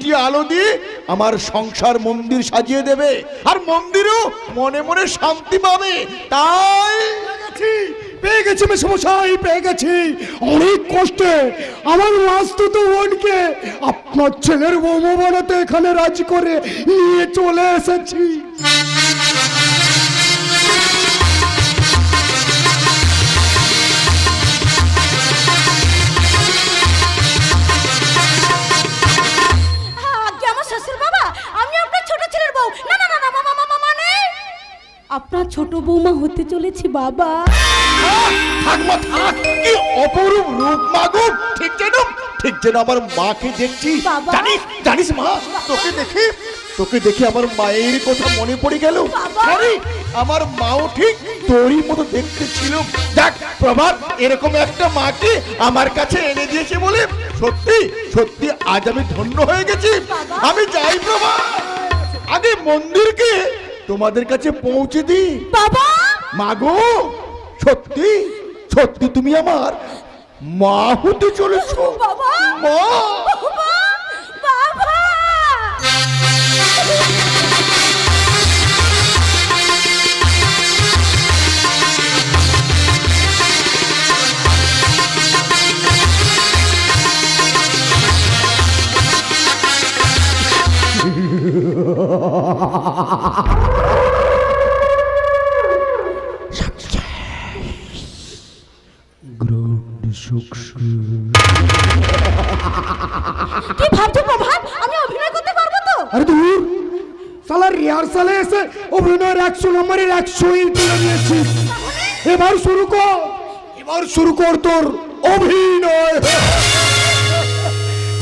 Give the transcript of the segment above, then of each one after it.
মিষ্টি আলো দিয়ে আমার সংসার মন্দির সাজিয়ে দেবে, আর মন্দিরও মনে মনে শান্তি পাবে। তাই পেয়ে গেছি মেসমশাই, পেয়ে গেছি। অনেক কষ্টে আমার মাস্তুতো বোনকে আপনার ছেলের বৌমা বানাতে এখানে রাজি করে নিয়ে চলে এসেছি। আপনার ছোট বৌমা হতে চলেছি বাবা। কি অপরূপ রূপ মাগো, ঠিক যেন আমার মাকে দেখছি। জানিস মা, তোকে দেখে আমার মায়ের কথা মনে পড়ে গেল। আমার মাও ঠিক তোরই মতো দেখতে ছিল। দেখ প্রভাত, এরকম একটা মাকে আমার কাছে এনে দিয়েছে বলে সত্যি সত্যি আজ আমি ধন্য হয়ে গেছি। আমি যাই প্রভাত, আগে মন্দিরকে তোমাদের কাছে পৌঁছে দি। বাবা মাগো, সত্যি সত্যি তুমি আমার মা হতে চলেছো। বাবা মা, বাবা কি ভাবছো প্রভাত, আমি অভিনয় করতে পারবো তো? আরে দূর, সালা রিহার্সালে এসে অভিনয়ের 100 নম্বরের 100ই তুলে নিয়েছিস। এবার শুরু কর তোর অভিনয়।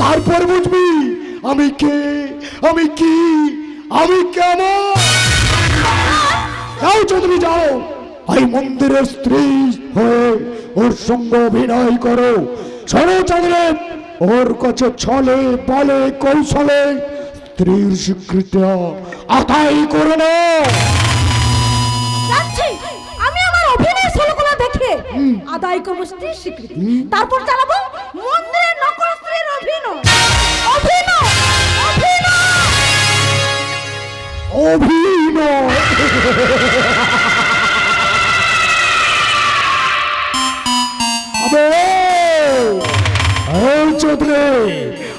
তারপর বুঝবি আমি কে, আমি কি, আমি কেমন। যাও চৌধুরী যাও, এই মন্দিরের স্ত্রী হয়ে ওর সঙ্গে অভিনয় করো। শোনো চৌধুরী, ওর কাছে ছলে বলে কৌশলে স্ত্রীর স্বীকৃতি আদায় করে না। যাচ্ছি, আমি আমার অভিনয় শৈলীগুলো দেখে আদায় করবো স্ত্রীর স্বীকৃতি, তারপর চালাবো মন্দিরের নকল স্ত্রীর অভিনয়। অভিনয় অভিনয়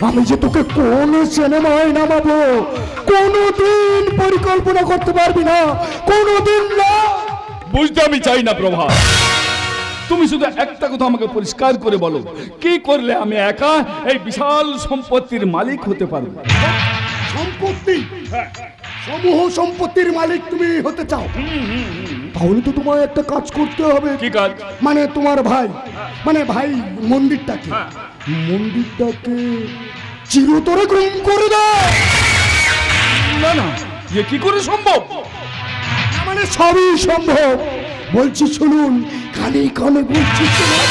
আমি যে তোকে কোন সিনেমায় নামাবো কোনদিন পরিকল্পনা করতে পারবি না, কোনদিন না। বুঝতে আমি চাই না প্রভা, তুমি শুধু একটা কথা আমাকে পরিষ্কার করে বলো, কি করলে আমি একা এই বিশাল সম্পত্তির মালিক হতে পারবো? সম্পত্তি, সমূহ সম্পত্তির মালিক তুমি হতে চাও? তাহলে তো তোমায় একটা কাজ করতে হবে। কি কাজ? মানে তোমার ভাই মন্দিরটাকে চিরতরে গুম করে দাও। না না, এ কি করে সম্ভব? মানে সবই সম্ভব। বলছি শুনুন, কানে কানে বলছি শুনুন।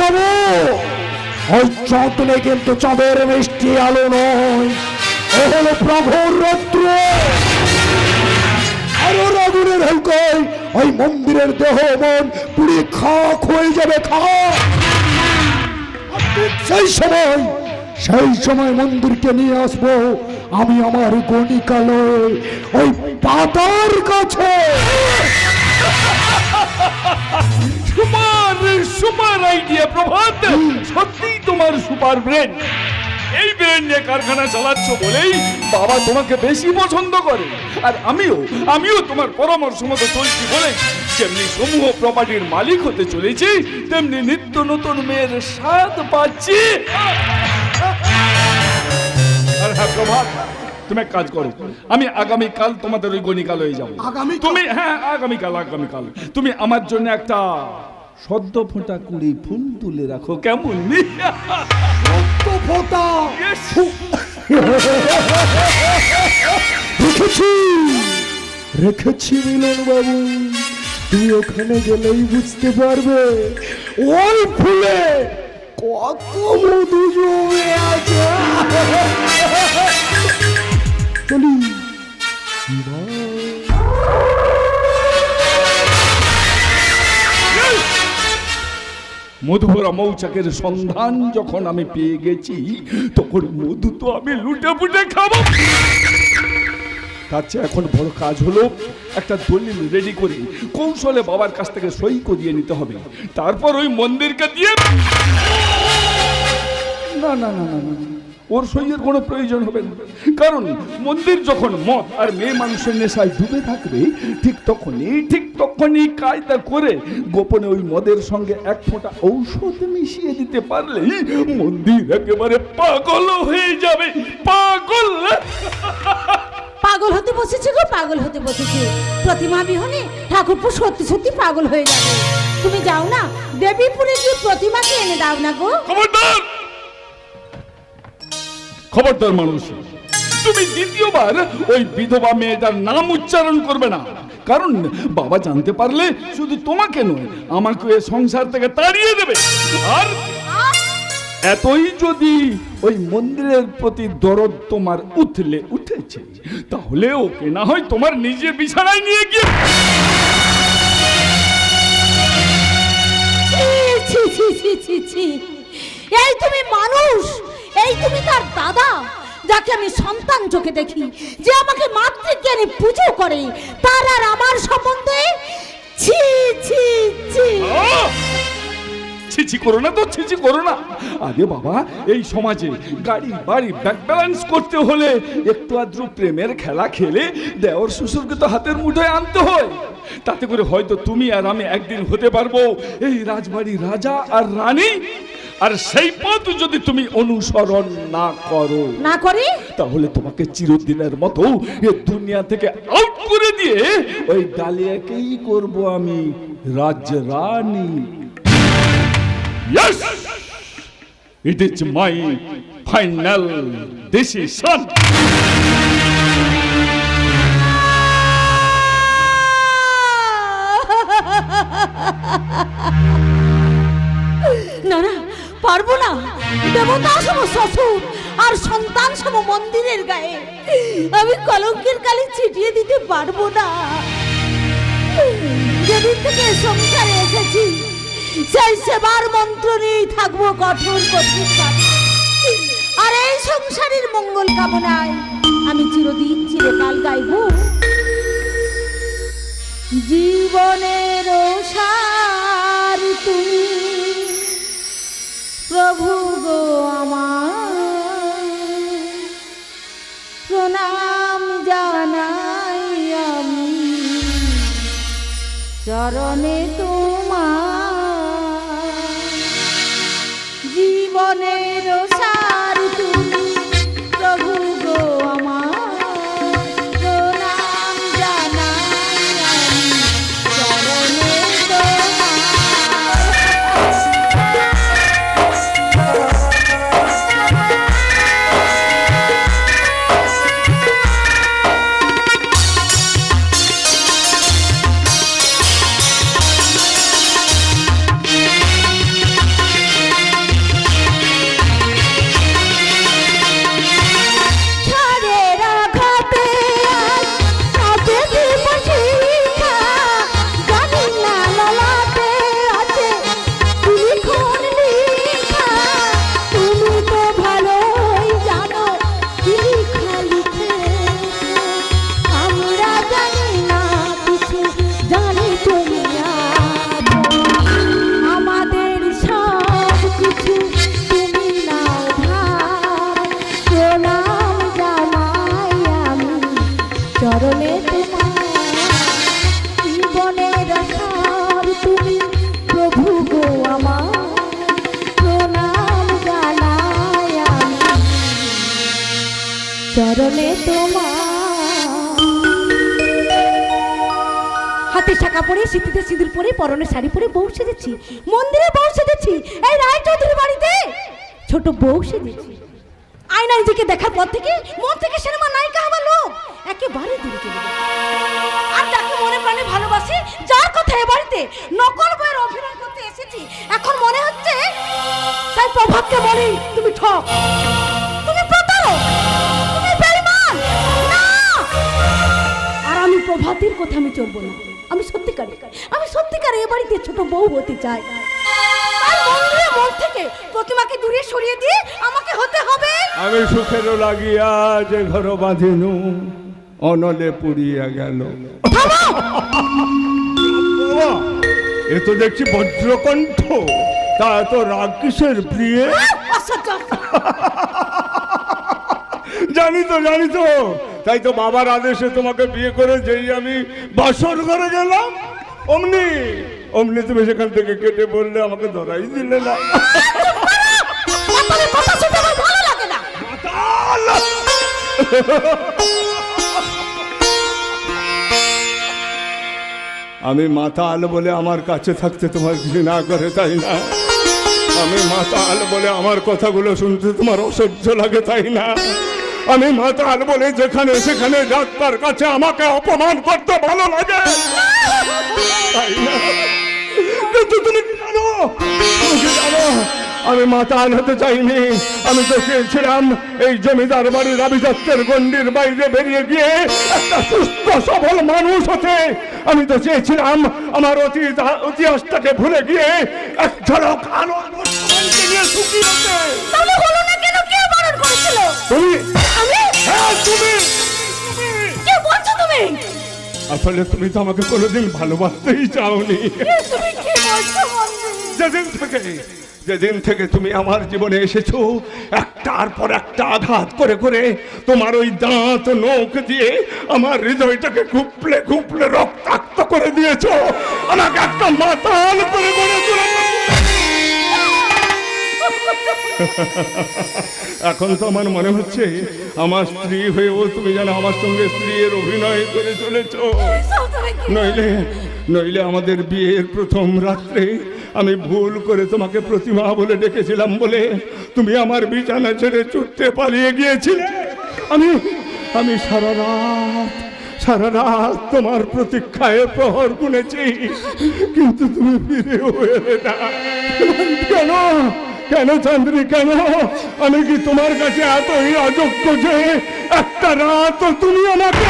বাবু, ওই চাঁদলে কিন্তু চাঁদের মিষ্টি আলো নয়, ও হলো প্রভুর রৌদ্র। আরো আগুনের হালকায় ওই মন্দিরের দেহ মন পুড়ে খাক হয়ে যাবে, খাক। সেই সময় মন্দিরকে নিয়ে আসবো আমি আমার গণিকালয়ে ওই পাতার কাছে। সুপার আইডিয়া প্রভাত, সত্যিই তোমার সুপার ব্রেন। এই ব্রেন নিয়ে কারখানা চালাচ্ছ বলেই বাবা তোমাকে বেশি পছন্দ করে। আর আমিও তোমার পরামর্শ মতো চলছি বলে যেমনি সমূহ প্রপার্টির মালিক হতে চলেছি, তেমনি নিত্য নতুন মেয়ের স্বাদ পাচ্ছি। আর হ্যাঁ প্রভাত, তুমি এক কাজ করো, আমি আগামীকাল তোমাদের ওই গণিকালয়ে যাবো। তুমি আগামীকাল তুমি আমার জন্য একটা সদ্য ফোঁটা কুড়ি ফুল তুলে রাখো, কেমন? রেখেছি মিলন বাবু। তুমি ওখানে গেলেই বুঝতে পারবে ওই ফুলে কত মধু জমে আছে। চলি মধুপুরা মৌচাকের সন্ধান যখন আমি পেয়ে গেছি, তখন মধু তো আমি লুটে পুটে খাবো। তার চেয়ে এখন বড় কাজ হলো একটা দলিল রেডি করে কৌশলে বাবার কাছ থেকে সই করিয়ে নিতে হবে, তারপর ওই মন্দিরকে দিয়ে। না না না না না, ওর সইয়ের কোনো প্রয়োজন হবে না, কারণ মন্দির যখন মদ আর মেয়ে মানুষের নেশায় ডুবে থাকবে, ঠিক তখনই কায়দা করে গোপনে ওই মদের সঙ্গে এক ফোঁটা ঔষধ মিশিয়ে দিতে পারলেই মন্দির একেবারে পাগল হয়ে যাবে। পাগল পাগল হতে বসেছে গো, পাগল হতে বসেছে। প্রতিমা বিহনে ঠাকুরপো সত্যি সত্যি পাগল হয়ে যাবে। তুমি যাও না, দেবীপুরে গিয়ে প্রতিমাকে এনে দাও না গো। খবরদার খবরদার মানুষ, তুমি দ্বিতীয়বার ওই বিধবা মেয়েটার নাম উচ্চারণ করবে না, কারণ বাবা জানতে পারলে শুধু তোমাকে নয় আমাকে এ সংসার থেকে তাড়িয়ে দেবে। আর এতই যদি ওই মন্দিরের প্রতি দরদ তোমার উঠেছে, তাহলে ওকে না হয় তোমার নিজের বিছানায় নিয়ে গিয়ে। ছি ছি ছি ছি ছি, এই তুমি মানুষ, এই তুমি তার দাদা, যাকে আমি সন্তান চোখে দেখি, যে আমাকে মাতৃজ্ঞানে পুজো করে, তার আর আমার সম্বন্ধে ছি ছি ছি। ছিছি করো না তো, ছিছি করো না। আরে বাবা, এই সমাজে গাড়ি বাড়ি ব্যাক ব্যালেন্স করতে হলে একটু আদ্র প্রেমের খেলা খেলে দেওর শ্বশুরকে তো হাতের মুঠোয় আনতে হয়। তাতে করে হয়তো তুমি আর আমি একদিন হতে পারবো এই রাজবাড়ির রাজা আর রানী। আর সেই পথ যদি তুমি অনুসরণ না করি, তাহলে তোমাকে চিরদিনের মতো এই দুনিয়া থেকে আউট করে দিয়ে ওই ডালিয়াকেই করব আমি রাজরানী। Yes, it is my final decision. না না, পারবো না। দেবতা সম শ্বশুর আর সন্তান সম মন্দিরের গায়ে আমি কলঙ্কের কালি ছিটিয়ে দিতে পারবো না। যেদিন থেকে সংসারে এসেছি, সেই সেবার মন্ত্র নিয়েই থাকবো কঠোর কঠোর কাজ। আর এই সংসারের মঙ্গল কামনায় আমি চিরদিন চিরকাল গাইব, জীবনের সার তুমি প্রভু গো আমার, প্রণাম জানাই আমি চরণে তোমার, জীবনের সার তুমি প্রভু গো আমার, প্রণাম জানাই আমি চরণে তোমার। চরণে তোমার। হাতে শাখা পরে, সিঁথিতে সিঁদুর পরে, পরনে শাড়ি পরে বউ সেজেছি, মন্দিরে বউ সেজেছি, এই রায় চৌধুরী বাড়িতে ছোট বউ সেজেছি। আয়না নিজেকে দেখার পর থেকে মন থেকে সিনেমা নায়িকা হওয়ার লোক একেবারে দূরে চলে গেছে। আর যাকে মনে প্রাণে ভালোবাসি, যার কথায় নকল বইয়ের অভিনয় করতে এসেছি। এখন মনে হচ্ছে তাই প্রভাতকে বলি তুমি ঠক, তুমি প্রতারক, তুমি বেঈমান। না, আর আমি প্রভাতের কথা আমি চলবো না। আমি সত্যিকারে এ বাড়িতে ছোট বউ হতে চাই। আর মন্দিরের মন থেকে প্রতিমাকে দূরে সরিয়ে দিয়ে আমাকে হতে হবে। আমি সুখেরও লাগিয়া যে ঘর বাঁধিনু অনলে পুড়িয়া গেল। এ তো দেখছি বজ্রকণ্ঠ, তা তো রাগ কিসের প্রিয়ে? জানি তো, তাই তো বাবার আদেশে তোমাকে বিয়ে করে যেই আমি বাসর ঘরে গেলাম, অমনি তুমি সেখান থেকে কেটে বললে, আমাকে ধরাই দিলে না। আমি মাতাল বলে আমার কাছে থাকতে তোমার ঘৃণা করে, তাই না? আমি মাতাল বলে আমার কথাগুলো শুনতে তোমার অসহ্য লাগে, তাই না? আমি মাতাল বলে যেখানে সেখানে ডাক্তার কাছে আমাকে অপমান করতে ভালো লাগে, তাই না? কিন্তু তুমি কি জানো, আমি মাতাল হতে চাইনি। আমি তো চেয়েছিলাম এই জমিদার বাড়ির আভিজাত্যের গণ্ডির বাইরে বেরিয়ে গিয়ে একটা সুস্থ সবল মানুষ হতে। আমি তো চেয়েছিলাম আমার ইতিহাসটাকে ভুলে গিয়ে এক ঝলক আনন্দ নিয়ে সুখী হতে। আসলে তুমি তো আমাকে কোনোদিন ভালোবাসতেই চাওনি। যেদিন থেকে তুমি আমার জীবনে এসেছো, একটার পর একটা আঘাত করে করে তোমার ওই দাঁত নখ দিয়ে আমার হৃদয়টাকে খুপলে রক্তাক্ত করে দিয়েছো। আমাকে একটা মাতাল করে গড়ে তুলেছো। এখন তো আমার মনে হচ্ছে আমার স্ত্রী হয়েও তুমি যেন আমার সঙ্গে স্ত্রীর অভিনয় করে চলেছো। নইলে আমাদের বিয়ের প্রথম রাত্রে আমি ভুল করে তোমাকে প্রতিমা বলে ডেকেছিলাম বলে তুমি আমার বিছানা ছেড়ে ছুটতে পালিয়ে গিয়েছিলে। আমি সারা রাত তোমার প্রতীক্ষায় প্রহর গুনেছি, কিন্তু তুমি ফিরেও এলে না। কেন চাঁদনি, কেন? আমি কি তোমার কাছে এতই অযোগ্য যে একটা রাত তুমি আমাকে?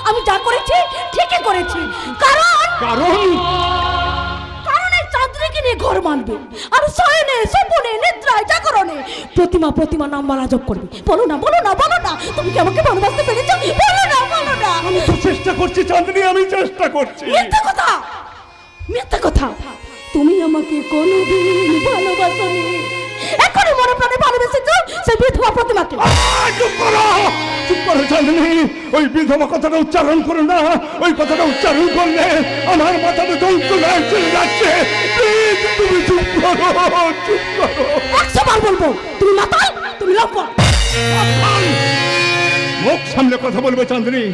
আমি যা করেছি ঠিকই করেছি, কারণ এই চাঁদনিকে নিয়ে ঘর মানবে আর শয়নে স্বপনে নিদ্রায় জাগরণে প্রতিমা নাম আজব করবে। বলো না তুমি কি আমাকে ভালোবাসতে পেরেছো? বলো না। আমি তো চেষ্টা করছি চাঁদনি, আমি চেষ্টা করছি। মিথ্যা কথা। তুমি আমাকে কোনোদিন ভালোবাসোনি, এখনই মনে প্রাণে ভালোবেসেছো সেই বিধবা প্রতিমাকে। চুপ করো চাঁদনি, ওই বিধবা কথাটা উচ্চারণ করো না। ওই কথাটা উচ্চারণ করলে আমার মাথাতে যন্ত্রণায় চলে যাচ্ছে। তুমি চুপ করো। 100 বার বলবো তুমি মাতাল, তুমি লম্পট। মুখ সামনে কথা বলবে চাঁদনি।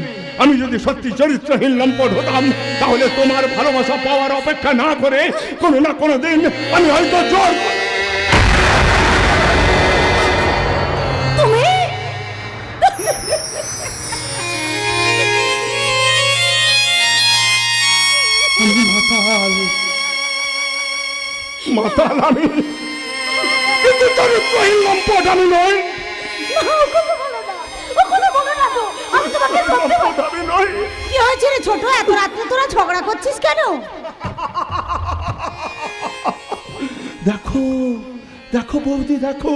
আমি যদি সত্যি চরিত্রহীন লম্পট হতাম, তাহলে তোমার ভালোবাসা পাওয়ার অপেক্ষা না করে কোনো না কোনো দিন আমি হয়তো জোর মাতাল আমি, কিন্তু চরিত্রহীন লম্পট আমি নই। কি হয়েছে রে ছোট, এত রাত্রে তোরা ঝগড়া করছিস কেন? দেখো বৌদি, দেখো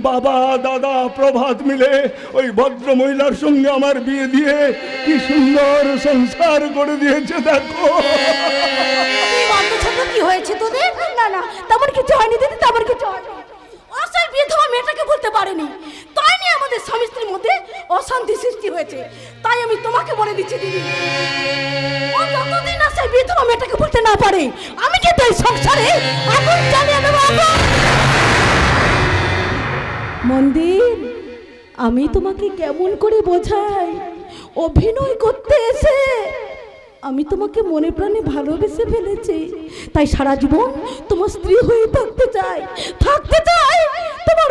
বাবা দাদা প্রভাত মিলে ওই ভদ্র মহিলার সঙ্গে আমার বিয়ে দিয়ে কি সুন্দর সংসার করে দিয়েছে। দেখো কি হয়েছে তোদের? না তেমন কিছু হয়নি দিদি, তেমন কিছু হয়নি। অসল বিধবা মেয়েটাকে বলতে পারেনি, তাই নিয়ে আমাদের স্বামী স্ত্রীর মধ্যে অশান্তি সৃষ্টি হয়েছে। তাই আমি তোমাকে বলে দিচ্ছি দিদি, ও যতদিন না সেই বিধবা মেয়েটাকে বলতে না পারে, আমি কিন্তু এই সংসারে আগুন জ্বালিয়ে দেবো। মন্দির, আমি তোমাকে কেমন করে বোঝাই? অভিনয় করতে এসে আমি তোমাকে মনে প্রাণে ভালোবেসে ফেলেছি, তাই সারা জীবন তোমার স্ত্রী হয়ে থাকতে চাই, তোমার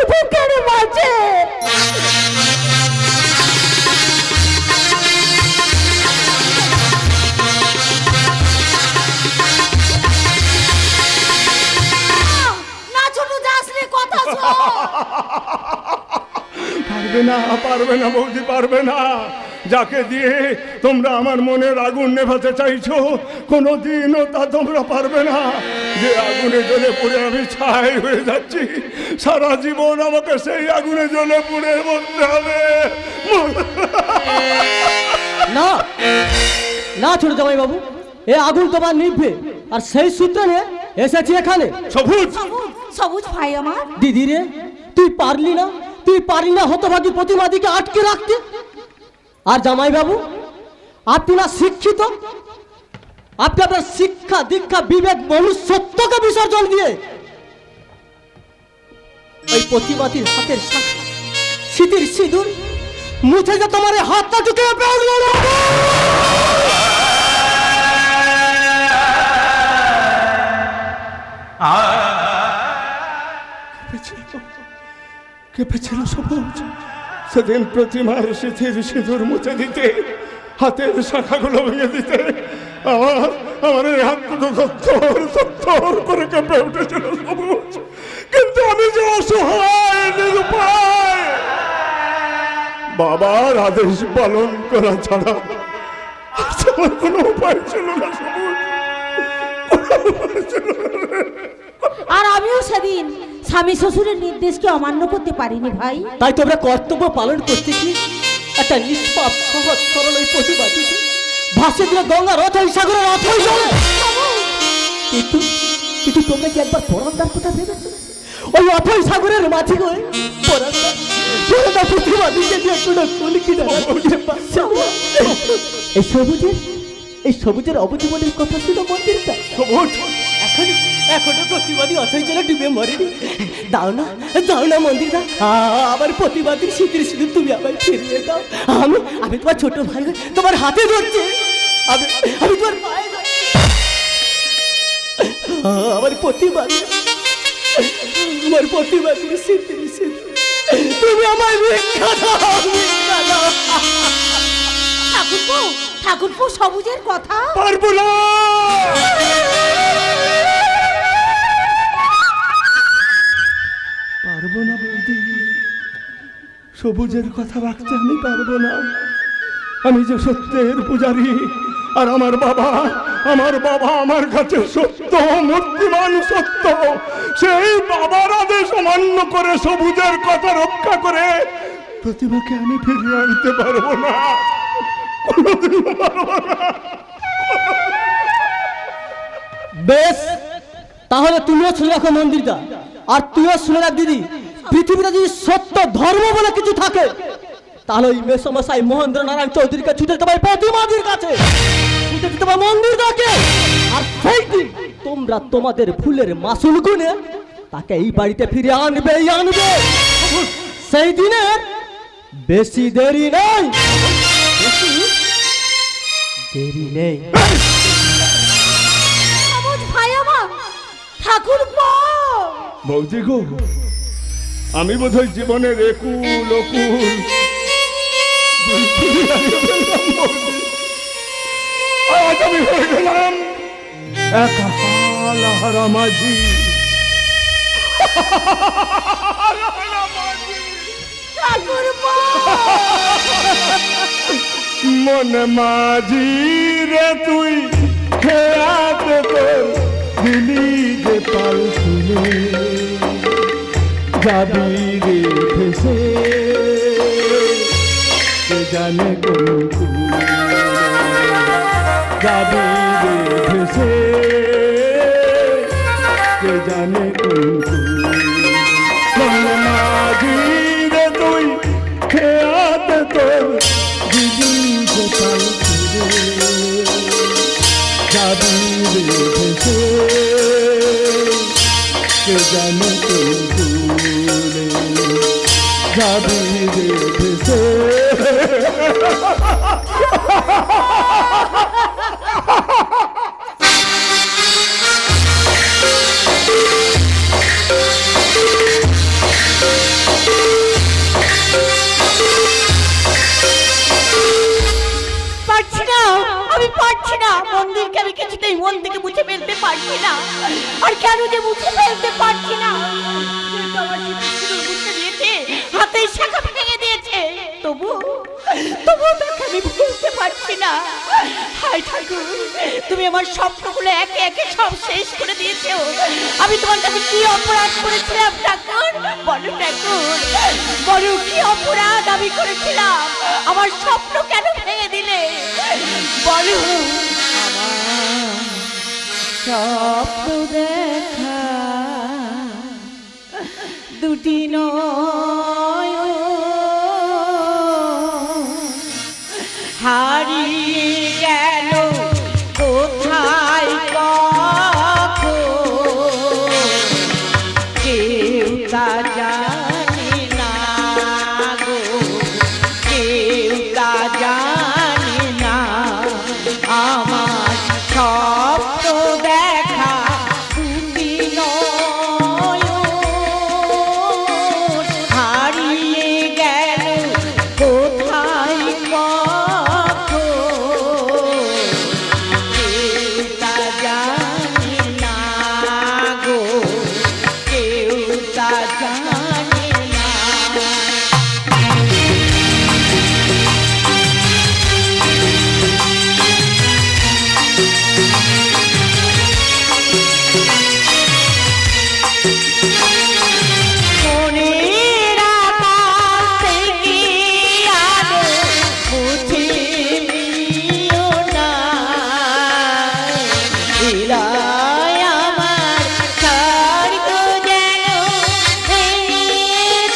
পারবে না, পারবে না বৌদি, পারবে না। যাকে দিয়ে তোমরা আমার মনের আগুন নেভাতে চাইছো, কোনোদিনও তা তোমরা পারবে না। যে আগুনে জ্বলে পুড়ে আমি ছাই হয়ে যাচ্ছি, সারা জীবন আমাকে সেই আগুনে জ্বলে পুড়ে মরতে হবে। না না ছোট জামাই বাবু, এ আগুন তোমার নিভবে, আর সেই সূত্রে নিয়ে এসেছি এখানে। সবুজ, সবুজ, সবুজ ভাই আমার। দিদি রে, তুই পারলি না হতভাগী প্রতিমাদিকে আটকে রাখতে। আর জামাই বাবু, আপনি না শিক্ষিত, আপনি আপনার শিক্ষা দীক্ষা বিবেক মনুষ্যত্বকে বিসর্জন দিয়ে ওই প্রতিমাদির হাতের শাখা স্মৃতির সিঁদুর মুছে যে তোমার এই হাতটা ঢুকে কেঁপেছিল সবুজ সেদিন প্রতিমার স্মৃতির সিঁদুর মুছে দিতে, হাতের শাখাগুলো ভেঙে দিতে। আমার এই হাতগুলো থর করে কেঁপে উঠেছিল সবুজ। কিন্তু আমি যে অসহায়, নিরুপায়, বাবার আদেশ পালন করা ছাড়া আমার কোনো উপায় ছিল না সবুজ। আর আমিও সেদিন স্বামী শ্বশুরের নির্দেশকে অমান্য করতে পারিনি ভাই। তাই তোমরা কর্তব্য পালন করতে কি একটা নিষ্পাপ সহজ সরল ওই প্রতিবাদী ভাসে দিলে গঙ্গার অথই সাগরের অথই জলে। কিন্তু তোমরা কি একবার পরান্দার কথা ভেবেছো? ওই অথই সাগরের মাঝে গিয়ে পরান্দা প্রতিবাদীকে দিয়ে কোনো কলিকিটা করতে পারছে না। এই সবুজের অবজীবনের কথা ছিল মন্দিরটা। সবুজ, এখনো প্রতিবাদী অথই জলে ডুবে মরেনি। দাও না মন্দিরটা, আমার প্রতিবাদী স্মৃতির সিঁদুর তুমি আমায় ফিরিয়ে দাও। আমি তোমার ছোট ভাই, তোমার হাতে ধরছি, আমি তোমার পায়ে ধরছি। আমার প্রতিবাদীর স্মৃতির সিঁদুর তুমি আমায় ভিক্ষা দাও। ঠাকুরপো সবুজের কথা পারবো না। পারবো না বৌদি, সবুজের কথা রাখতে আমি পারবো না। আমি যে সত্যের পূজারী, আর আমার বাবা আমার কাছে সত্য, মূর্তিমান সত্য। সেই বাবার আদেশ অমান্য করে সবুজের কথা রক্ষা করে প্রতিমাকে আমি ফিরিয়ে আনতে পারবো না, কোনোদিনও পারবো না। বেশ, তাহলে তুমিও শুনে রাখো মন্দিরটা, আর তুইও শুনে রাখ দিদি, পৃথিবীতে যদি সত্য ধর্ম বলে কিছু থাকে, তাহলে ওই মেসমশাই মহেন্দ্র নারায়ণ চৌধুরীকে ছুটে দিতে পারে প্রতিমাদির কাছে, ছুটে দিতে পারে মন্দিরটাকে। আর সেই দিন তোমরা তোমাদের ফুলের মাসুল গুনে তাকে এই বাড়িতে ফিরে আনবে। সেই দিনের বেশি দেরি নেই। সবুজ ভাই আমার, ঠাকুরপো। বৌদি গো, আমি বোধহয় জীবনের একুল অকুল আজ আমি হয়ে গেলাম একা হারা মাঝি। ঠাকুরপো, মন মাঝি রে তুই খেয়াতে তোর দিলি যে পাল তুলে যাবি রে ভেসে, কে জানে কোন যাবি রে ভেসে, কে জানে কোন মাঝি রে তুই খেয়াতে তোর দিলি যে পাল তুলে যাবি রে ভেসে, কে জানে কোন দূরে যাবি রে ভেসে। পারছি না মন্দিরকে আমি কিছুতেই মন থেকে মুছে ফেলতে পারছি না। আর কেন যে মুছে ফেলতে পারছি না, শাখা ভেঙে দিয়েছে, তবু তাকে আমি ভুলতে পারছি না। হায় ঠাকুর, তুমি আমার স্বপ্নগুলো একে একে সব শেষ করে দিয়েছো। আমি তোমার কাছে কি অপরাধ করেছিলাম ঠাকুর? বলো ঠাকুর, বলো কি অপরাধ আমি করেছিলাম? আমার স্বপ্ন কেন ভেঙে দিলে? বলো। স্বপ্ন দেখা দুটি নয়ন হারিয়ে গেল কোথায় কখন, কেউ তা জানে না গো, কেউ তা জানে না। আমার স্বপ্ন দেখা দুটি নয়ন হারিয়ে গেল কোথায় কখন, কেউ তা জানে না গো, কেউ তা জানে না। মনের আকাশ থেকে আলো মুছে নিও না, হৃদয় আমার স্বর্গ যেন ভেঙে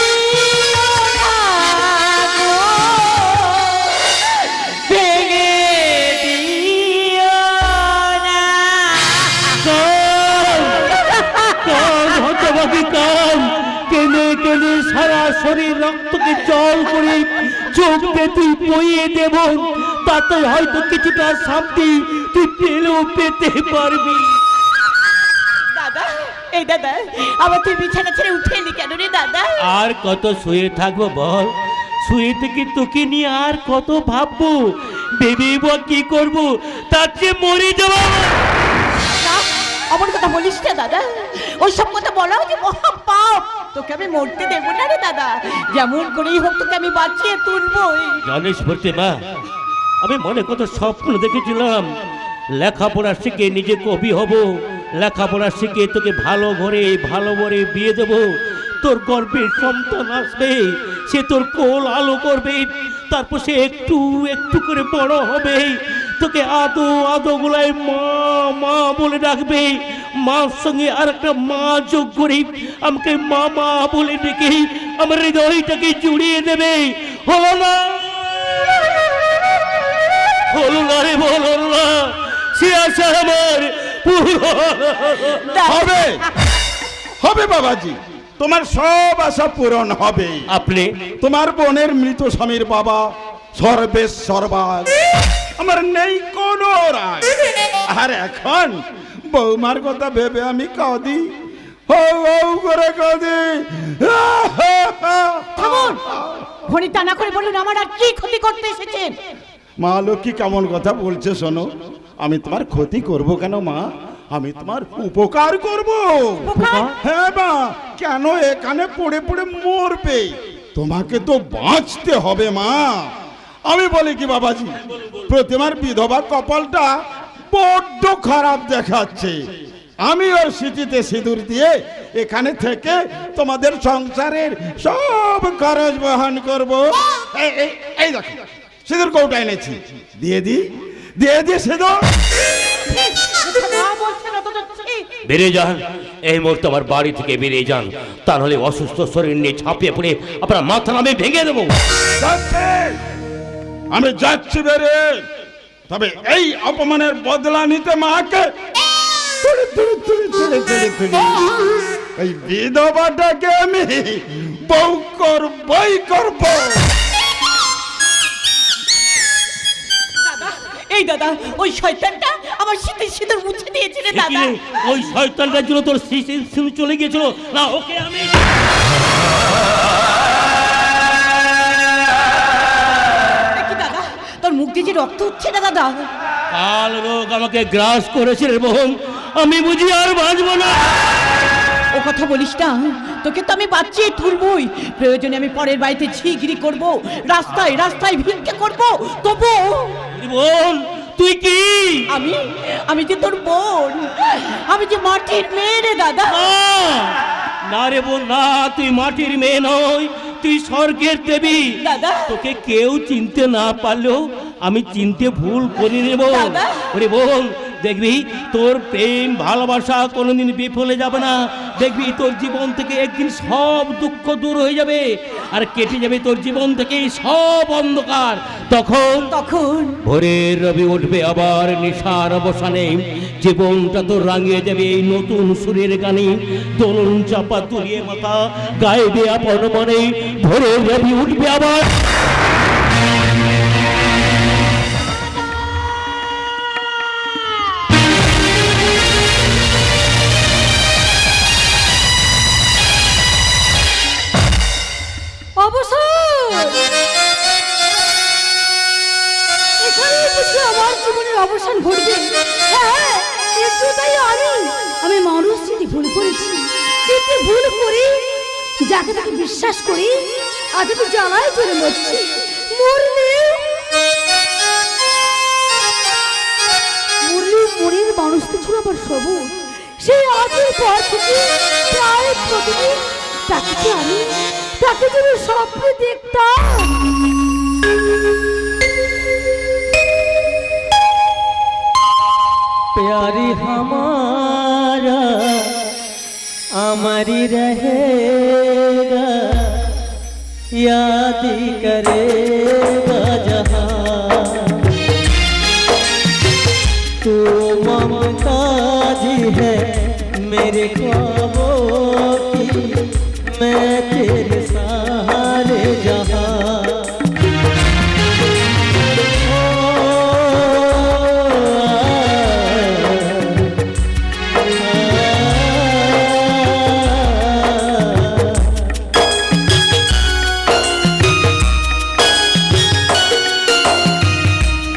দিও না গো, ভেঙে দিও না। হতভাগী কাল কেনে কেনে সারা শরীর রক্তকে জল করে চোখে তুই বইয়ে দেব, তাতে হয়তো কিছুটা শান্তি তুই পেলেও পেতে পারবি। দাদা, এই দাদা, আবার তুই বিছানা ছেড়ে উঠে এলি কেন রে দাদা? আর কত শুয়ে থাকবো বল? শুয়ে থেকে তোকে নিয়ে আর কত ভাববো, ভেবে বা কি করবো, তার চেয়ে মরে যাওয়া। না, অমন কথা বলিস না দাদা, ওই সব কথা বলাও যে মহা পাপ। তোকে আমি মরতে দেবো না রে দাদা, যেমন করেই হোক তোকে আমি বাঁচিয়ে তুলবই। জানিস বলতে মা, আমি মনে কত স্বপ্ন দেখেছিলাম, লেখাপড়া শিখে নিজে কবি হব, লেখাপড়া শিখে তোকে ভালো ঘরে ভালো ঘরে বিয়ে দেব, তোর গর্ভের সন্তান আসবে, সে তোর কোল আলো করবে, তারপর সে একটু একটু করে বড় হবে, তোকে আদো আদো গুলায় মা মা বলে ডাকবে, মার সঙ্গে আর একটা মা যোগ করে আমাকে মামা বলে ডেকে আমার হৃদয়টাকে জুড়িয়ে দেবে। হলো না, হলো না রে, বলো না, সে আশা আমার পুরো হবে হবে বাবাজি, তোমার সব আশা পূরণ হবে। আপনি তোমার বোনের মৃত স্বামীর বাবা সর্বেশ্বরবাদ, আমার নেই কোনো রাগ। আর এখন বৌমার কথা ভেবে আমি কাঁদি, হৌ হৌ করে কাঁদি। থামুন, ঘড়ি টানা করে বলুন আমার আর কি ক্ষতি করতে এসেছেন? মা লক্ষ্মী কেমন কথা বলছে শোনো, আমি তোমার ক্ষতি করব কেন মা, আমি তোমার উপকার করব। উপকার? হ্যাঁ মা, কেন এখানে পড়ে পড়ে মরবে? তোমাকে তো বাঁচতে হবে মা। আমি বলি কি বাবাজি, প্রতিমার বিধবা কপালটা বড্ড খারাপ দেখাচ্ছে। আমি ওর স্মৃতিতে সিঁদুর দিয়ে এখানে থেকে তোমাদের সংসারের সব খরচ বহন করব। এই দেখো সিঁদুর কৌটা এনেছি, দিয়ে দি সিঁদুর। বেরিয়ে যান, এই মুহূর্তে আমার বাড়ি থেকে বেরিয়ে যান, তা নাহলে অসুস্থ শরীর নিয়ে ঝাঁপিয়ে পড়ে আপনার মাথা নামে ভেঙে দেবো। আমি যাচ্ছি বেরে, তবে এই অপমানের বদলা নিতে মাকে এই বিধবাটাকে আমি বউ করবই করব। এই দাদা, ওই শয়তানটা আমার শীতের সিঁদুর মুছে দিয়েছে রে দাদা। ওই শয়তানটার জন্য তোর শিশু চলে গিয়েছিল না, ওকে আমি দাদা, তোর মুখ দিয়ে যে রক্ত উঠছে না দাদা। কাল রোগ আমাকে গ্রাস করেছে রে বোন, আমি বুঝি আর বাঁচবো না। ও কথা বলিস না, তোকে তো আমি বাঁচিয়ে তুলবই। প্রয়োজনে আমি পরের বাড়িতে ঝিগিরি করব, রাস্তায় রাস্তায় ভিক্ষে করব, তবু বোন তুই কি? আমি যে তোর বোন, আমি যে মাটির মেয়ে রে দাদা। না রে বোন না, তুই মাটির মেয়ে নয়, তুই স্বর্গের দেবী। দাদা। তোকে কেউ চিনতে না পারলেও আমি চিনতে ভুল করি রে বোন। দাদা। ওরে বোন, দেখবি তোর প্রেম ভালোবাসা কোনোদিন বিফলে যাবে না। দেখবি তোর জীবন থেকে একদিন সব দুঃখ দূর হয়ে যাবে, আর কেটে যাবে তোর জীবন থেকে সব অন্ধকার। তখন ভোরের রবি উঠবে আবার নিশার অবসানে, জীবনটা তো রাঙিয়ে যাবে এই নতুন সুরের গানে। দোলন চাপা তুলিয়ে মাথা গাইবে আপন মনে, ভোরের রবি উঠবে আবার। আমার জীবনের অবসান ঘটবে। হ্যাঁ, একটু তাই আমি মানুষ চিঠি ভুল করেছি, চিঠি ভুল করি, যাকে তাকে বিশ্বাস করি, আজ আমি জ্বালায় চলে মরছি। মরির মানুষ তো ছিল আমার সবুজ। সেই আজের পর থেকে প্রায় প্রতিদিন তাকে যদি স্বপ্নে দেখতাম। प्यारी हमारा अमरी रहेगा, याद करेगा जहाँ। तू ममताज है मेरे ख्वाबों की, मैं तेरे सहारे जहाँ।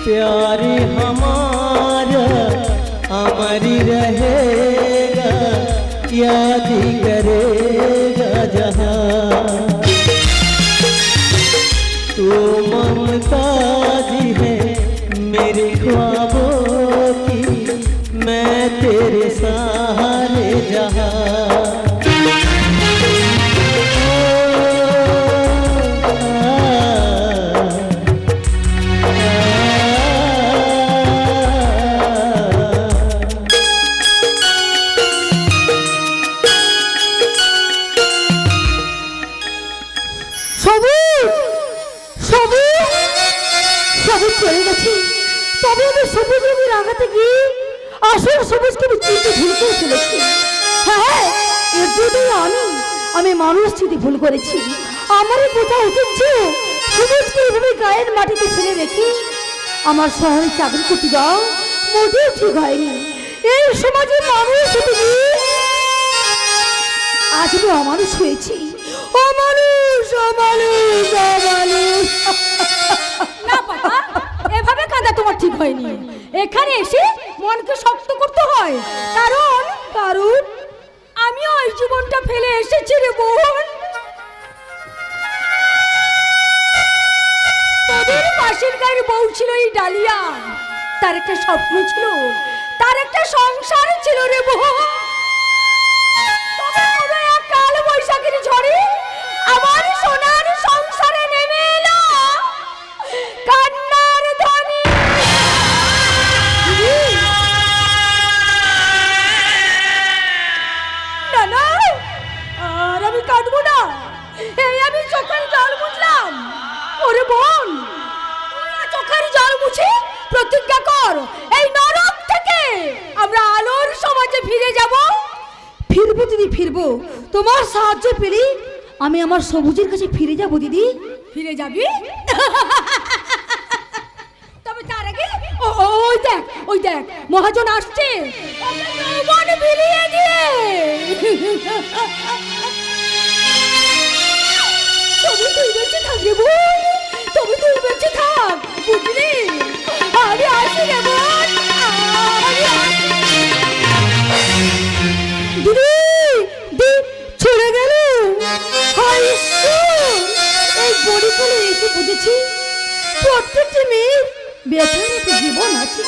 प्यारी हमारा अमरी रहेगा, याद करेगा जहाँ। तू ममताज है मेरे ख्वाबों की, मैं तेरे सहारे जहाँ। চলে গেছে, তবে আমি সবুজ রঙের আঘাতে গিয়ে আসল সবুজকে আমি চিনতে ভুল করে ফেলেছি। হ্যাঁ, এর জন্যই আমি মানুষ চিনতে ভুল করেছি। আমারই বোঝা উচিত যে সবুজকে এভাবে গায়ের মাটিতে ফেলে রেখে আমার শহরে চাকরি করতে যাও মোটেও ঠিক হয়নি। এই সমাজে মানুষ হতে গিয়ে আজ আমি অমানুষ হয়েছি। অমানুষ অমানুষ অমানুষ। না পাতা, এভাবে কাঁদা তোমার ঠিক হয়নি। এখানে এসে মনকে শক্ত করতে হয়, কারণ আমিও ওই জীবনটা ফেলে এসেছি রে বোন। তোদের পাশের গায়ের বউ ছিল এই ডালিয়া, তার একটা স্বপ্ন ছিল, তার একটা সংসার ছিল রে বোন। তবে কোনো এক কাল বৈশাখের ঝড়ে আমার সোনার সংসারে নেমে এলো কান্নার ধ্বনি। না না, আর আমি কাঁদবো না, এই আমি চোখের জল মুছলাম। ওরে বোন, চোখের জল মুছে প্রতিজ্ঞা কর, এই নরক থেকে আমরা আলোর সমাজে ফিরে যাব। ফিরবো দিদি, ফিরবো। তোমার সাহায্য পেলে আমি আমার সবুজের কাছে ফিরে যাব। দিদি, ফিরে যাবি? তবে তার আগে ওই দেখ মহাজন আসছে। মন বিলিয়ে দিয়ে তবে তুই বেঁচে থাকবে বোন, তবে তুই বেঁচে থাক, বুঝলি? আমি আসি রে বোন, আমি আসি। দিদি, বেচার একটা জীবন আছে,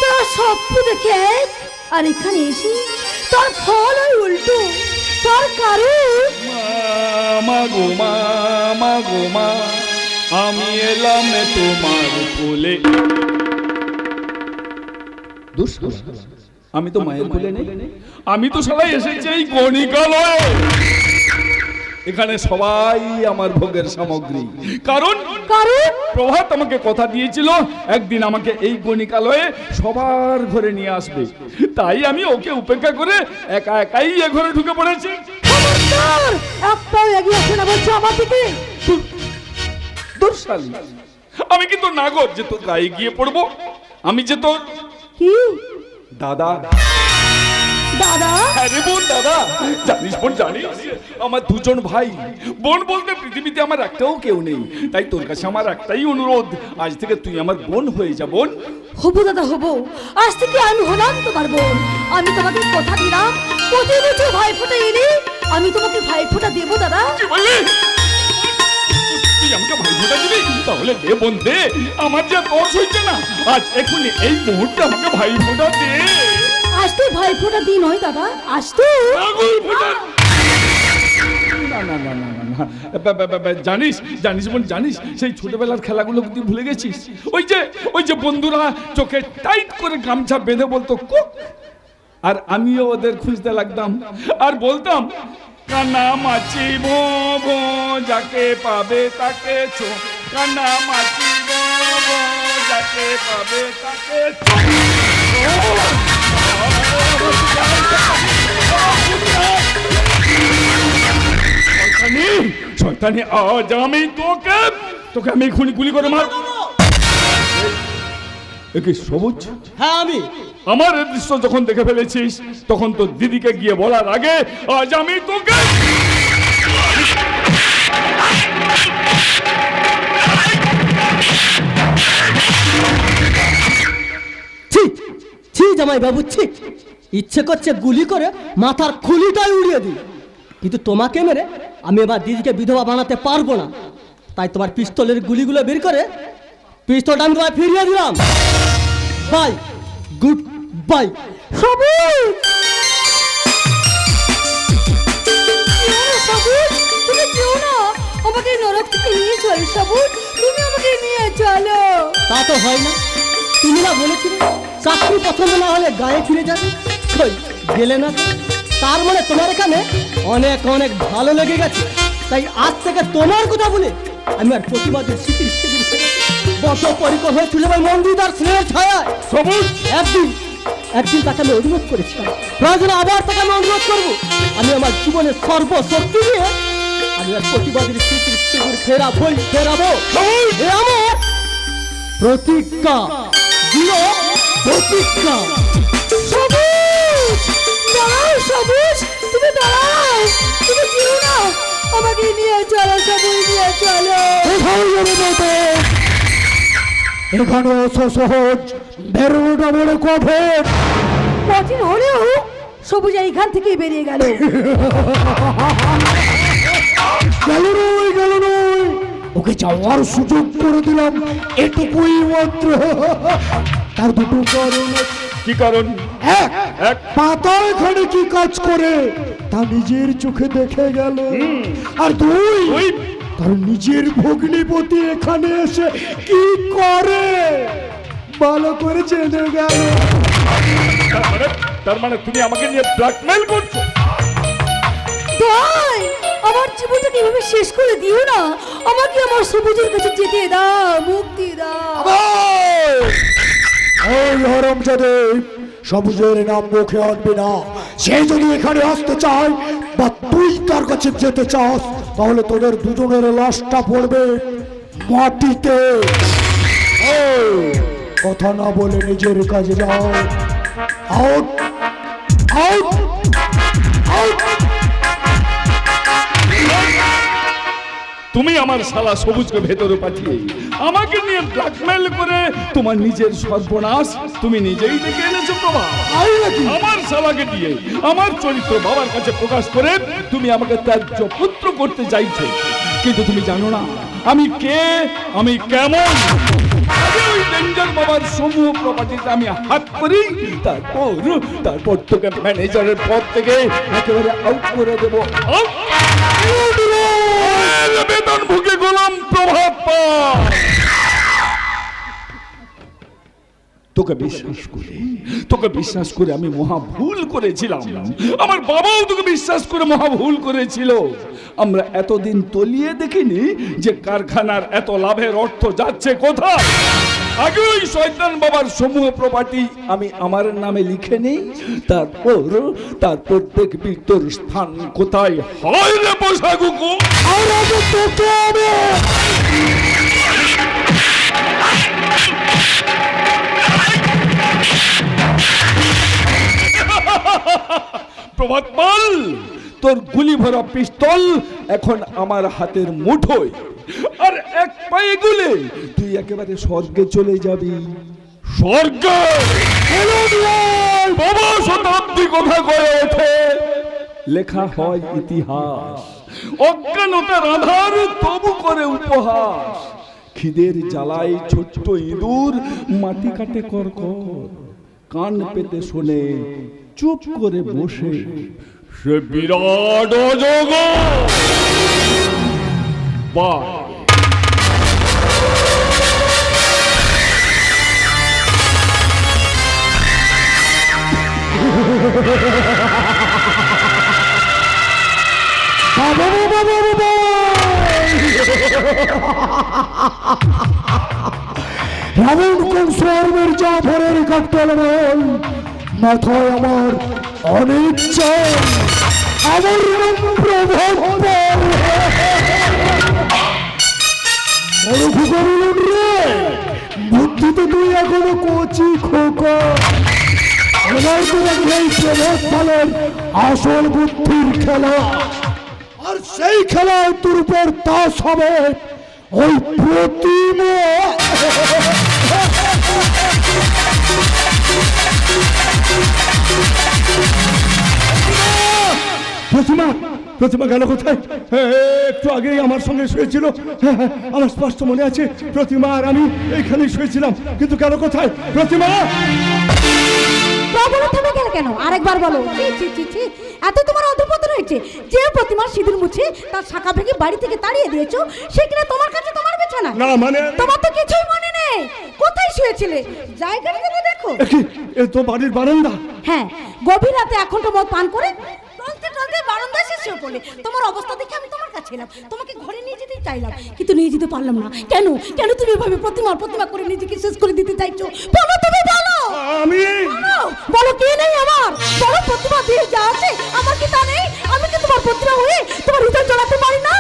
তার স্বপ্ন দেখে এক, আর এখানে এসে তার ফল হয় উল্টো। তার কারণ মা গো মা, মা গো মা, আমি এলাম তোমার কোলে। আমি তো মায়ের কোলে নেই, আমি তো সবাই এসেছি এই গণিকালয়ে। এখানে সবাই আমার ভোগের সামগ্রী। কারণ প্রভাত আমাকে কথা দিয়েছিল একদিন আমাকে এই গণিকালয়ে সবার ঘরে নিয়ে আসবে, তাই আমি ওকে উপেক্ষা করে একা একাই এ ঘরে ঢুকে পড়েছি। একটাও এগিয়ে আসে না বলছো আমার দিকে। দোষালি আমি কিন্তু নাগর যে তোর গায়ে গিয়ে পড়বো। আমি যে তোর কি দাদা। দাদা? আরে বোন দাদা, জানিস বোন জানিস আমার দুজন ভাই। বোন বলতে পৃথিবীতে আমার একটাও কেউ নেই, তাই তোর কাছে আমার একটাই অনুরোধ, আজ থেকে তুই আমার বোন হয়ে যা। বোন হবো দাদা হবো, আজ থেকে আমি হলাম তোমার বোন। আমি তোমাকে কথা দিলাম প্রতি বছর ভাইফোঁটা এলে আমি তোমাকে ভাইফোঁটা দেবো দাদা। কি বললি? তুই আমাকে ভাইফোঁটা দিবি? তাহলে দে বোন দে, আমার যা দোষ হয়েছে না, আজ এখনই এই মুহূর্তে আমাকে ভাইফোঁটা দে। আজ তো ভাইফোঁটা দিন নয় দাদা, আজ তো না না না না না, জানিস জানিস বোন জানিস সেই ছোটবেলার খেলাগুলো তুই ভুলে গেছিস? ওই যে বন্ধুরা চোখে টাইট করে গামছা বেঁধে বলতো কুক, আর আমিও ওদের খুঁজতে লাগতাম আর বলতাম কানা মাছি ভো ভো, যাকে পাবে তাকে ছো, কানা মাছি ভো ভো, যাকে পাবে তাকে ছো। শয়তানি, আজ আমি তোকে আমি খুনি গুলি করে মার। কি সবুজ? হ্যাঁ আমি। আমার এই দৃশ্য যখন দেখে ফেলেছিস তখন তো দিদিকে গিয়ে বলার আগে আজ আমি তোকে জামাই বাবু, ইচ্ছে করছে গুলি করে মাথার খুলিটাই উড়িয়ে দিই, কিন্তু তোমাকে মেরে আমি এবার দিদিকে বিধবা বানাতে পারবো না। তাই তোমার পিস্তলের গুলিগুলো বের করে পিস্তলটা আমি তোমায় ফিরিয়ে দিলাম। Bye, good bye. তুমি যেও না, আমাকে নরক থেকে নিয়ে চলো সবুজ, তুমি আমাকে নিয়ে চলো। তা তো হয় না, তুমি না বলেছিলে চাকরি পছন্দ না হলে গায়ে ফিরে যাবে, কই গেলে না? তার মানে তোমার এখানে অনেক অনেক ভালো লেগে গেছে, তাই আজ থেকে তোমার কথা বলে আমি আর প্রতিবাদের স্মৃতির সেদিন বদ্ধ পরিকর হয়ে চলে যাবে মন্দির স্নেহের ছায়ায়। সবুজ একদিন তাকে আমি অনুরোধ করেছিলাম, প্রয়োজনে আবার তাকে আমি অনুরোধ করবো। আমি আমার জীবনের সর্বশক্তি দিয়ে আমি আর প্রতিবাদের স্মৃতির সেদিন ফেরাবো। এ আমার প্রতিজ্ঞা, দিও প্রতিজ্ঞা। সবুজ দাঁড়াও, সবুজ তুমি দাঁড়াও, তুমি যেও না, আমাকে নিয়ে চলো সবুজ, নিয়ে চলো। এখানে সহজ, বেরোটা বলে কঠোর। কঠিন হলেও সবুজ এইখান থেকে বেরিয়ে গেল। গেল নয়, ওকে যাওয়ার সুযোগ করে দিলাম, এটুকুই মাত্র। তার দুটো কারণ। কি কারণ? এক, পাতা এখানে কি কাজ করে তা নিজের চোখে দেখে গেল, আর দুই, তার নিজের ভগ্নিপতি এখানে এসে কি করে ভালো করে জেনে গেল। তার মানে তুমি আমাকে নিয়ে ব্ল্যাকমেল করছো? ভাই, আমার জীবনটাকে এভাবে শেষ করে দিও না, আমাকে আমার সবুজের কাছে যেতে দাও, মুক্তি দাও। ওই হরমজাদে, সবুজের নাম মুখে আনবি না। সে যদি এখানে আসতে চায় বা তুই তার কাছে যেতে চাস, তাহলে তোদের দুজনের লাশটা পড়বে মাটিতে। কথা না বলে নিজের কাজে যাও। Out, out, out. তুমি আমার শালা সবুজকে ভেতরে পাঠিয়ে আমাকে নিয়ে ব্ল্যাকমেল করে তোমার নিজের সর্বনাশ তুমি নিজেই ডেকে এনেছো। প্রভা, আমার শালাকে দিয়ে আমার চরিত্র বাবার কাছে প্রকাশ করে তুমি আমাকে ত্যায্য পুত্র করতে চাইছো, কিন্তু তুমি জানো না আমি কে, আমি কেমন। ডেঞ্জার বাবার সমূহ প্রপার্টিতে আমি হাত করি, তারপর তোকে ম্যানেজারের পদ থেকে একেবারে আউট করে দেবো। বেতন ভুগে গোলাম প্রভাব পা। তোকে বিশ্বাস করে আমি মহা ভুল করেছিলাম। আমার বাবাও তোকে বিশ্বাস করে মহা ভুল করেছিল। আমরা এতদিন তলিয়ে দেখিনি যে কারখানার এত লাভের অর্থ যাচ্ছে কোথায়। আগে ওই শয়তান বাবার সমূহ প্রপার্টি আমি আমার নামে লিখে নেই, তারপর দেখবি তোর স্থান কোথায় হয় রে পোশাকুকু। প্রভাত পাল, তোর গুলি ভরা পিস্তল এখন আমার হাতের মুঠোয়, আর এক পায়ে গুলে তুই একেবারে স্বর্গে চলে যাবি। স্বর্গে বাবা শতাব্দী কথা করে ওঠে, লেখা হয় ইতিহাস। অজ্ঞানতার আধার তবু করে উপহাস। খিদের জ্বালায় ছোট্ট ইঁদুর মাটি কাটে কর্কর, কান পেতে শোনে চুপ করে বসে সে বিরাট অজগর। রাবণ কংসের মির্জাফরের ককটেল বল, মাথায় আমার অনেক চাই, আমার নাম প্রভাব বল। বুদ্ধিতে তুই এখনো কচি খোকা, আমার তো এই প্রভাব বলের আসল বুদ্ধির খেলা, আর সেই খেলায় তোর উপর তাস হবে ওই প্রতিমা। প্রতিমা, প্রতিমা গেল কোথায়? একটু আগেই আমার সঙ্গে শুয়েছিল, আমার স্পষ্ট মনে আছে। প্রতিমা আর আমি এইখানেই শুয়েছিলাম, কিন্তু গেল কোথায় প্রতিমা? কেন আরেকবার বলো। এত তোমার অধঃপতন হয়েছে যে প্রতিমার সিঁদুর মুছে তার শাখা ভেঙে বাড়ি থেকে তাড়িয়ে দিয়েছো, সে কিনা তোমার কাছে তোমার বিছানা। না মানে তোমার তো কিছুই মনে নেই। কোথায় শুয়েছিলে জায়গাটা দেখো। এ তো বাড়ির বারান্দা। হ্যাঁ, গভীর রাতে এখন তো মদ পান করে টলতে টলতে বারান্দায় শেষ হয়ে পড়লে। তোমার অবস্থা দেখে আমি তোমার কাছে এলাম, তোমাকে ঘরে নিয়ে যেতে চাইলাম, কিন্তু নিয়ে যেতে পারলাম না। কেন কেন তুমি এভাবে প্রতিমা করে নিজেকে শেষ করে দিতে চাইছো? বলো, তুমি বলো। আমি বলো কি নেই আমার? বলো প্রতিমা দিয়ে যা আছে আমার কি তা নেই? আমি কি তোমার প্রতিমা হয়ে তোমার হৃদয় জ্বলাতে পারি না?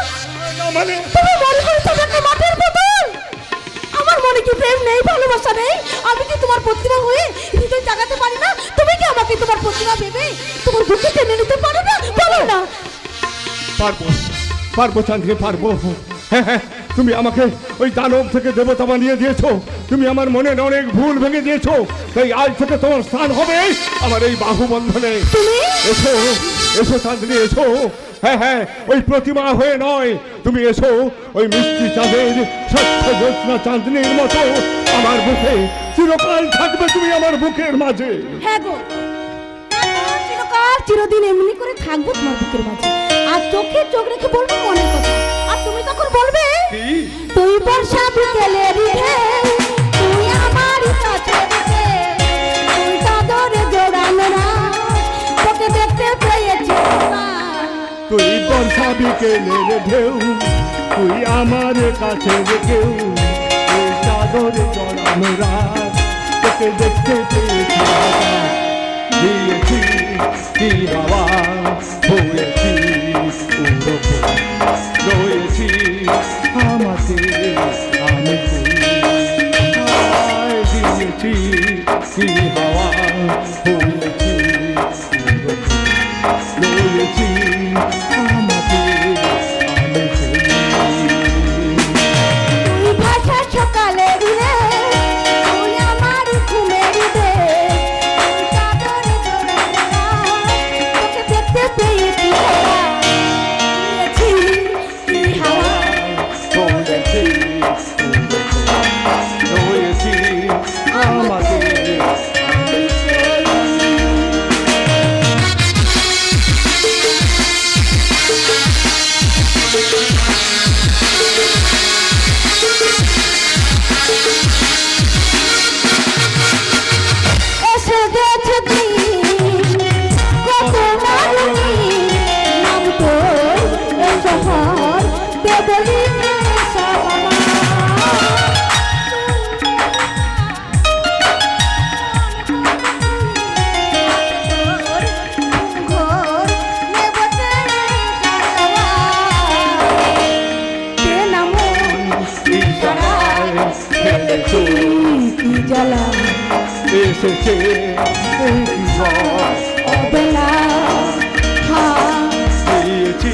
মানে তুমি মনে করো তুমি একটা মাটির পুতুল? আমার মনে কি প্রেম নেই, ভালোবাসা নেই? আমি কি তোমার প্রতিমা হয়ে হৃদয় জাগাতে পারি না? তুমি কি আমাকে তোমার প্রতিমা ভেবে তোমার বুকে টেনে নিতে পারো না? বলো না। পারবো চাঁদকে, পারবো। হ্যাঁ, তুমি আমাকে ওই দানব থেকে দেবতা বানিয়ে দিয়েছো, তুমি আমার মনের অনেক ভুল ভেঙে দিয়েছো, তাই আজ থেকে তোমার স্থান হবে আমার এই বাহুবন্ধনে। এসো এসো চাঁদনি, এসো। হ্যাঁ, ওই প্রতিমা হয়ে নয়, তুমি এসো ওই মিষ্টি চাঁদের স্বচ্ছ জ্যোৎস্না চাঁদনির মতো আমার বুকে চিরকাল থাকবে তুমি আমার বুকের মাঝে। হ্যাঁ গো, চিরকাল চিরদিন এমনি করে থাকবো তোমার বুকের মাঝে, আর চোখে চোখ রেখে বলবো মনের কথা। আর তুমি তখন বলবে তুই বর্ষা বিকেলে রিহে, তুই আমার কাছে রিহে, তুই চাদরে জোড়ানো না, তোকে দেখতে পেয়েছি না। তুই বর্ষা বিকেলের ঢেউ, তুই আমার কাছে কেউ, তুই চাদরে জড়ানো রাত, তোকে দেখতে পেয়েছি দিয়েছি কি বাবা, হয়েছি রয়েছি আমাকে আমি দিয়েছি কি হাওয়া, হয়েছি রয়েছি আমাকে আমি তুই ভাষা সকালে দিলে, তুই আমার ঘুমের দে, তুই চাদরে জড়ানো রাত, তোকে দেখতে পেয়েছি বলি সব আমার। ঘোর নেব কি জ্বালা এসেছে অবেলা দিয়েছি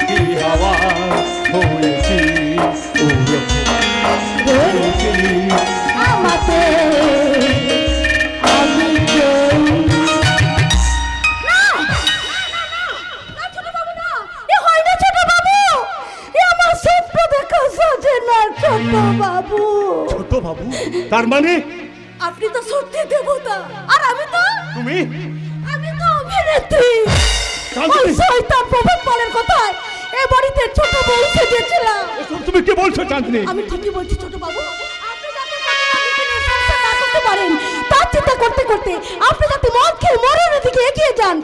কি হাওয়া হয়েছি আমাতে আমি বাবু ছোট বাবু তার মানে আপনি তো সত্যি দেবতা আর আমি তো তুমি অভিনেত্রী। চাঁদনি! ওই শয়তান প্রভাত পালের কথায় এ বাড়িতে ছোট বউ সেজেছিলাম। এসব তুমি কি বলছো চাঁদনি? আমি ঠিকই বলছি ছোট বাবু, আপনি যাতে প্রতিবাদীকে নিয়ে সংসার না করতে পারেন তার চিন্তা করতে করতে আপনি যাতে মদ খেয়ে মরণের দিকে এগিয়ে যান